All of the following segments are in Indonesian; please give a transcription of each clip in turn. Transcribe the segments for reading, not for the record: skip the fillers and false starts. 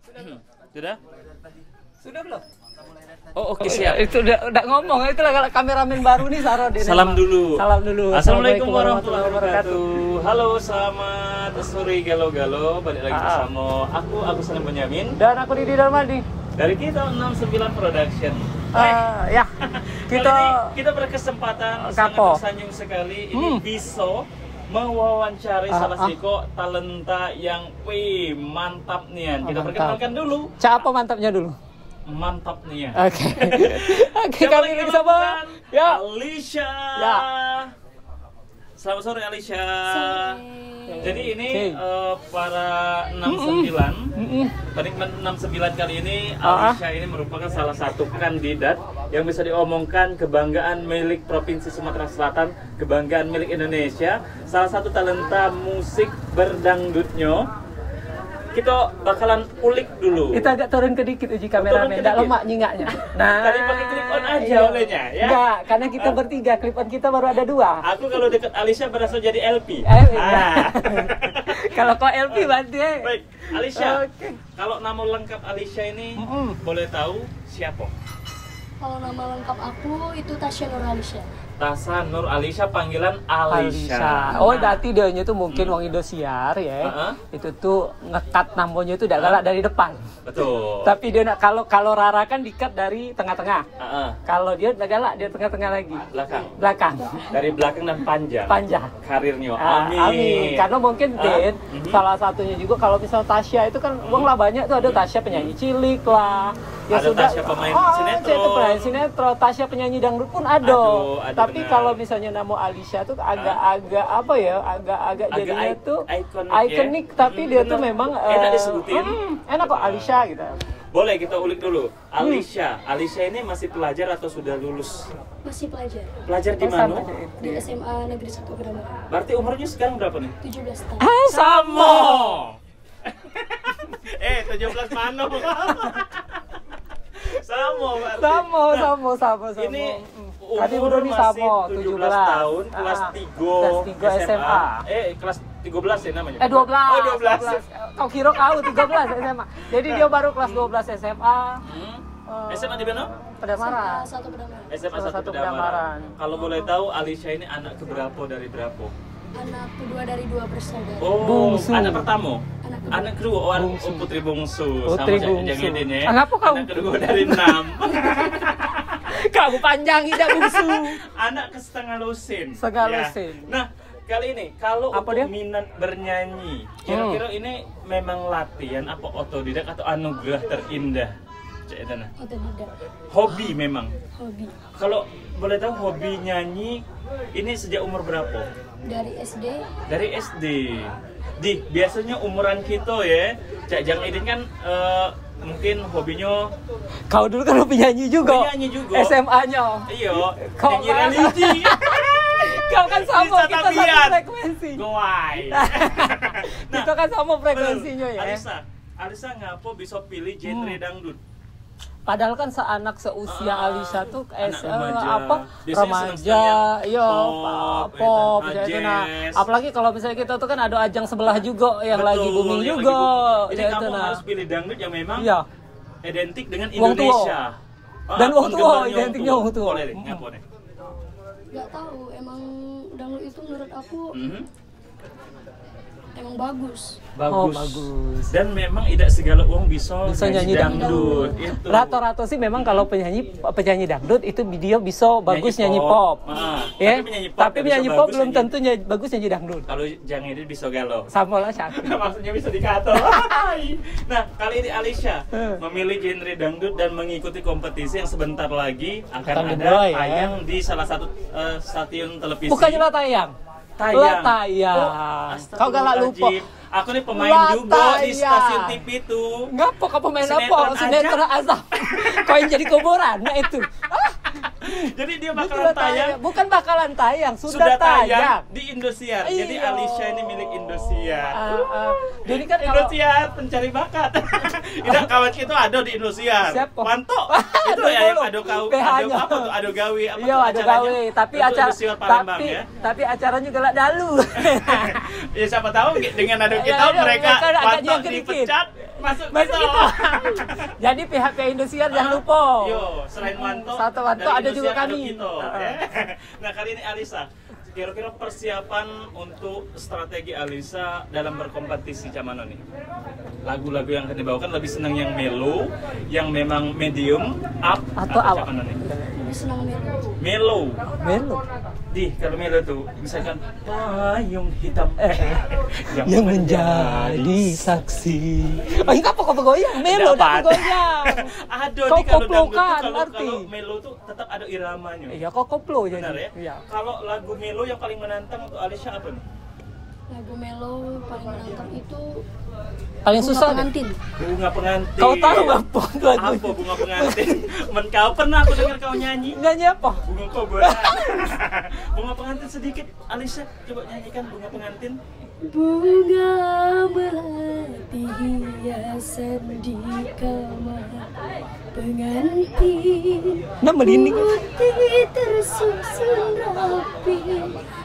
Sudah? Sudah belum? Oh, oke, siap. Itu udah ngomong, itu lah kameramen baru nih Sarodin. Salam dulu. Salam dulu. Assalamualaikum warahmatullahi wabarakatuh. Halo, selamat sore galo-galo. Balik lagi bersama aku Salim Benyamin. Dan aku Didi Darmadi. Dari kita 69 Production. Ya. Kita berkesempatan sangat Kapo. tersanjung sekali ini bisa mewawancari salah satu talenta yang mantap nih. Kita perkenalkan dulu. Siapa mantapnya dulu? Mantap nih. Oke. Oke, kami lagi sama ya. Alicia. Ya. Selamat sore Alicia. Sore. Jadi ini para 69 penikmat 69 kali ini Alicia ini merupakan salah satu kandidat yang bisa diomongkan kebanggaan milik Provinsi Sumatera Selatan, kebanggaan milik Indonesia, salah satu talenta musik berdangdutnya. Kita bakalan ulik dulu. Kita agak turun ke dikit uji kameramen, enggak lemak nyingaknya. Nah, tadi pakai clip on aja olehnya ya. Enggak, karena kita bertiga, clip on kita baru ada 2. Aku kalau dekat Alicia berasa jadi LP. Kalau kau LP berarti. Baik, Alicia. Kalau nama lengkap Alicia ini boleh tahu siapa? Kalau nama lengkap aku itu Tasya Nur Alicia. Tasa Nur Alicia, panggilan Alicia. Oh, berarti dia itu mungkin wong Indosiar ya. Itu tuh ngekat namanya itu udah galak dari depan. Betul. Tapi dia nak kalau Rara kan dikat dari tengah-tengah. Kalau dia udah galak dia tengah-tengah lagi. Belakang. Dari belakang dan panjang. Karirnya. Amin. Karena mungkin Din, salah satunya juga kalau misal Tasya itu kan wong lah banyak tuh, ada Tasya penyanyi cilik lah. Ya ada sudah. Tasya pemain sinetron. Tasya penyanyi dangdut pun ada. Tapi kalau misalnya nama Alicia tuh agak-agak apa ya, agak jadinya tuh ikonik, tapi dia tuh memang enak disebutin. Enak kok Alicia gitu. Boleh kita ulik dulu. Alicia ini masih pelajar atau sudah lulus? Masih pelajar. Pelajar di mana? Di SMA Negeri 1 Kedamaian. Berarti umurnya sekarang berapa nih? 17 tahun. Sama. 17 mana? Sama. Ini Tadi umur masih masih 17 17 tahun, kelas 3 SMA. Kelas 13 ya namanya? 12. Oh, 12. Kau kira kau 13 SMA. Jadi dia baru kelas 12 SMA. SMA di mana? Pedamaran. Satu Kedamaian. SMA Salah 1 satu Pedamaran. Pedamaran. Kalau boleh tahu Alicia ini anak keberapa dari berapa? Anak kedua dari 2 bersaudara. Oh, Bungsu. anak pertama? Anak kedua. Putri bungsu. Putri Sama bungsu. Jang Edin ya. Ngapa kau? Anak kedua dari 6. Kamu panjang tidak bungsu. Anak ke setengah lusin. Setengah Ya. lusin. Nah, kali ini kalau Apa untuk dia? minat bernyanyi, kira-kira ini memang latihan apa otodidak atau anugerah terindah? Cek Dana. Otodidak. Hobi memang. Hobi. Kalau boleh tahu hobi nyanyi ini sejak umur berapa? Dari SD. Dari SD. Biasanya umuran kita ya, Cak Jang Edin kan mungkin hobinya Kau dulu kan penyanyi juga. penyanyi juga. SMA-nya. Iya, Kau nyanyi kan- religi. Kau kan sama, Bisa kita satu tabiat. frekuensi. Goai. Kita kan sama frekuensinya ya. Alisa ngapa bisa pilih genre dangdut? Padahal kan seanak seusia Alicia tuh anak remaja. Biasanya remaja, senang-senangnya iya pop, jazz. gitu. Nah, apalagi kalau misalnya kita tuh kan ada ajang sebelah juga yang Betul, lagi booming yang juga, lagi booming. Jadi gitu. kamu Nah, harus pilih dangdut yang memang iya. identik dengan Wong tua. Indonesia. Dan wong tua, penggemarnya identiknya wong tua. Boleh deh, ngapa nih? Gak tahu, emang dangdut itu menurut aku Mhm. emang bagus. Oh, bagus. Dan memang tidak segala uang bisa Nyanyi dangdut. Itu. Rata-rata sih memang kalau penyanyi dangdut itu dia bisa bagus nyanyi pop. Ya. Tapi penyanyi pop belum tentu bagus nyanyi dangdut. Kalau jangan ini bisa galau. Sama lah Syakir. Maksudnya bisa dikata. Nah, kali ini Alicia memilih genre dangdut dan mengikuti kompetisi yang sebentar lagi akan ada dimulai, ya. tayang di salah satu stasiun televisi. Bukannya lah tayang. Tayang. Oh, kau galak lupa. Aku nih pemain Lah, juga di tayang. stasiun TV itu. Ngapa kau pemain Sinetron apa? Sinetron azab. Kau yang jadi kuburan, nah itu. Jadi dia Dia bakalan sudah tayang. Bukan bakalan tayang, sudah tayang. Di Indosiar. Jadi Iya. Alicia ini milik Indosiar. Jadi kan kalau Indosiar pencari bakat. Tidak, kawan kita ada di Indosiar. Siapa? Manto. Itu Aduh, ya yang dulu. ado kau, BH-nya. apa tuh ado gawe apa iya tuh ada acaranya? gawe, tapi Itu acara Indosiar Palembang ya. tapi acaranya galak dalu. Ya siapa tahu dengan ado kita Ya, mereka agak Manto yang sedikit. dipecat. Masuk itu. Jadi pihak Indosiar jangan lupa. Yo, selain Wanto, satu Wanto ada juga kami. Nah, kali ini Alisa, kira-kira persiapan untuk strategi Alisa dalam berkompetisi Camano nih. Lagu-lagu yang akan dibawakan lebih senang yang mellow, yang memang medium, up atau Camano nih? Lebih senang Mellow. Mellow. Kalau mellow tuh misalkan payung hitam yang menjadi saksi. Oh, ini apa kok bergoyang? Mellow dah bergoyang. Aduh, kau kalau koplo kan kalau arti. mellow tuh tetap ada iramanya. Iya, kok koplo jadi. Benar ya? Iya. Kalau lagu mellow yang paling menantang untuk Alisa apa nih? lagu mellow paling menantang itu paling susah pengantin. Bunga pengantin. Kau tahu apa lagu? Apa bunga pengantin? Kau pernah aku dengar kau nyanyi? Nyanyi apa? Bunga kobaran. Bunga pengantin sedikit. Alisa coba nyanyikan bunga pengantin. Bunga melati hiasan di kamar pengantin. Nah, merinding. Putih tersusun rapi,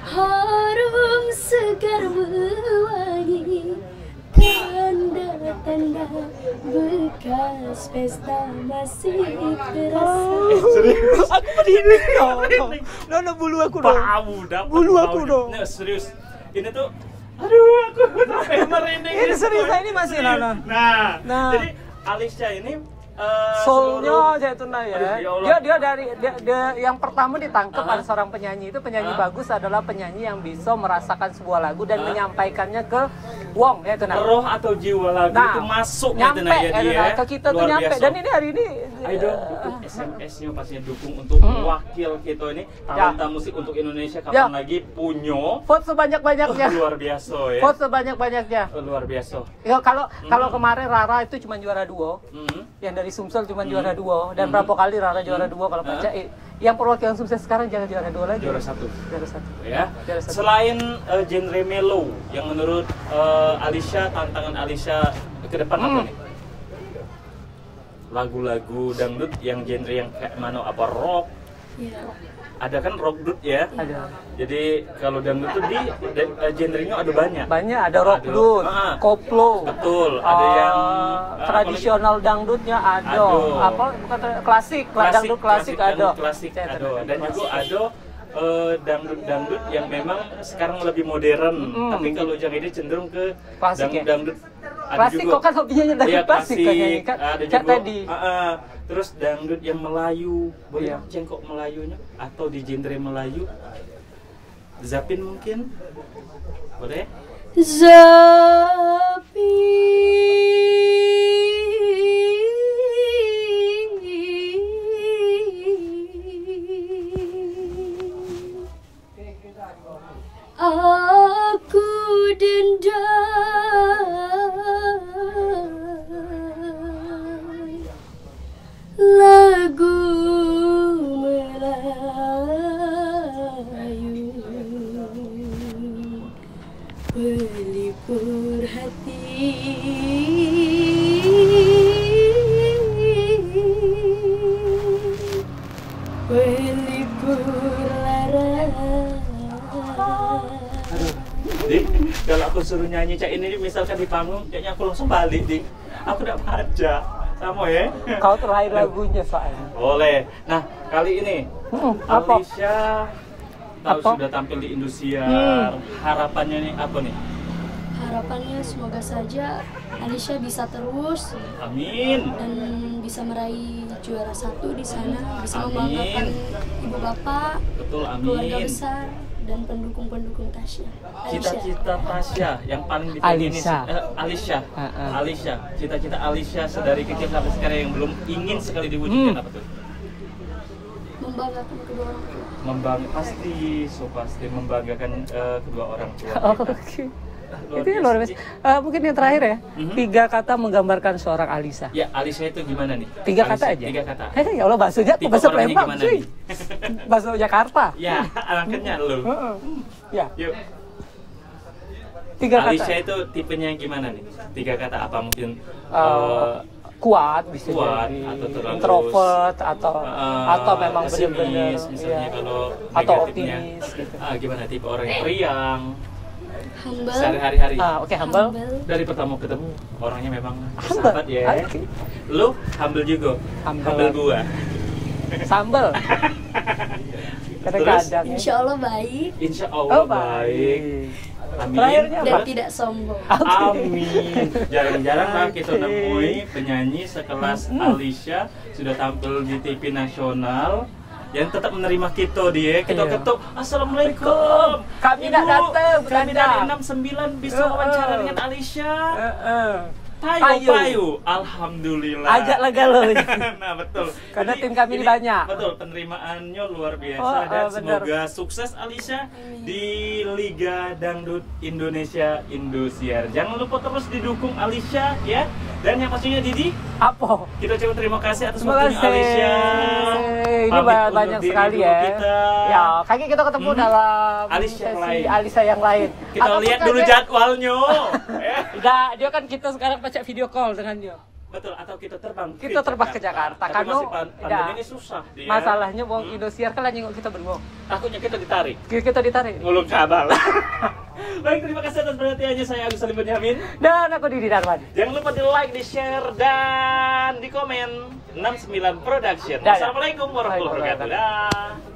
harum segar mewangi, tanda-tanda bekas pesta masih terasa. Serius? Aku merinding dong. Nono bulu aku dong. Bulu aku dong. Nah, serius. Ini tuh aduh, aku sampai merinding. Ini serius, ini masih Nono. Nah, Nah. jadi Alisa ini soulnya Zaituna ya. Aduh, ya Allah. Dia dari dia yang pertama ditangkap ada seorang penyanyi itu penyanyi bagus adalah penyanyi yang bisa merasakan sebuah lagu dan menyampaikannya ke wong ya itu nah. Roh atau jiwa lagu itu masuk nyampe ya dia. Ke kita tuh nyampe dan ini hari ini ayo dong dukung SMS-nya pastinya dukung untuk wakil kita ini talenta musik untuk Indonesia kapan lagi punya vote sebanyak-banyaknya. Luar biasa ya. Vote sebanyak-banyaknya. Luar biasa. Ya kalau kemarin Rara itu cuma juara duo. Yang dari Sumsel cuma juara duo dan berapa kali Rara juara duo kalau baca yang perwakilan Sumsel sekarang jangan juara dua lagi. Juara satu ya. Juara satu. Selain genre mellow yang menurut Alisa, tantangan Alisa ke depan apa nih? Lagu-lagu dangdut yang genre yang kayak mana, apa rock? Iya. Ada kan rock dut ya? Ada. Jadi kalau dangdut tuh di genrenya ada banyak. Banyak ada rock dut, koplo. Betul, ada yang tradisional dangdutnya ada. Apa bukan klasik, dangdut klasik ada. Klasik ada. Dan juga ada dangdut yang memang sekarang lebih modern. Tapi kalau yang ini cenderung ke dangdut klasik kok kan hobinya dari klasik kan ada juga tadi. Terus dangdut yang Melayu, boleh cengkok Melayunya atau di genre Melayu. Zapin mungkin boleh? Aku dendam lagu Melayu pelipur hati pelipur lara. Dik, kalau aku suruh nyanyi Cak ini misalkan di panggung, kayaknya aku langsung balik, Dik. Aku udah baca. Sama ya? Kau terakhir lagunya soalnya. Boleh. Nah, kali ini apa? Alisa tahu sudah tampil di Indosiar. Harapannya nih apa nih? Harapannya semoga saja Alisa bisa terus. Amin. Dan bisa meraih juara 1 di sana, bisa Amin. membanggakan ibu bapak, Betul, keluarga amin. besar dan pendukung-pendukung Tasya. Cita-cita Tasya yang paling dipingin Alisa. Cita-cita Alisa sedari kecil sampai sekarang yang belum ingin sekali diwujudkan apa tuh? Membanggakan kedua orang tua. Pasti membanggakan kedua orang tua. Oke. Itu yang luar biasa. Mungkin yang terakhir ya, 3 kata menggambarkan seorang Alisa. Ya, Alisa itu gimana nih? 3 kata aja. 3 kata. Ya Allah, bahasanya Tipe bahasa orangnya Palembang gimana cuy. nih? Bahasa Jakarta. Ya, alangkahnya lu. Ya. Yuk. 3 kata. Alisa itu tipenya yang gimana nih? 3 kata apa mungkin? Kuat bisa Kuat, jadi atau terlalu introvert atau memang benar-benar misalnya kalau atau negatifnya. optimis gitu. Gimana tipe orang yang periang? Humble. sehari-hari. Oke, humble. Dari pertama ketemu orangnya memang Humble. sahabat ya. Oke. Lu humble juga. Humble. Gua. Sambel. Kadang-kadang. Insya Allah baik Insya Allah Oh, baik. Amin. Terakhirnya dan apa? tidak sombong. Amin. Jarang-jarang lah kita nemui penyanyi sekelas Alisha sudah tampil di TV nasional yang tetap menerima kita dia. Kita Iya. ketuk, assalamualaikum. Kami nak Ibu, datang, Kami bertanda." dari 69 bisa wawancara dengan Alisha. Payu, Payu. payu. Alhamdulillah. Ajak lah galau. Nah, betul. Karena Jadi, tim kami ini banyak. Betul, penerimaannya luar biasa Oh, dan benar. semoga sukses Alisha di Liga Dangdut Indonesia Indosiar. Jangan lupa terus didukung Alisha ya. Dan yang pastinya Didi, Apa? kita coba terima kasih atas Terima waktunya kasih. Alisha. Ini Pamit undur banyak diri sekali dulu ya. kita. Ya, kayaknya kita ketemu dalam Alisha yang sesi lain. Alisha yang lain. Kita Ataupun lihat dulu kayaknya- jadwalnya. Ya. Tidak, dia kan kita sekarang baca video call dengan dia. Betul, atau kita terbang Kita terbang ke Jakarta. Tapi Karena masih pandemi ya, ini susah dia. masalahnya wong Indosiar kan lagi kita berdua. Takutnya kita ditarik. Kita ditarik. Ngulung kabal. Baik, terima kasih atas perhatiannya. Saya Agus Salim Benyamin. Dan aku Didi Darman. Jangan lupa di like, di share, dan di komen 69 Production. Dah, dah. Assalamualaikum warahmatullahi wabarakatuh. Dah.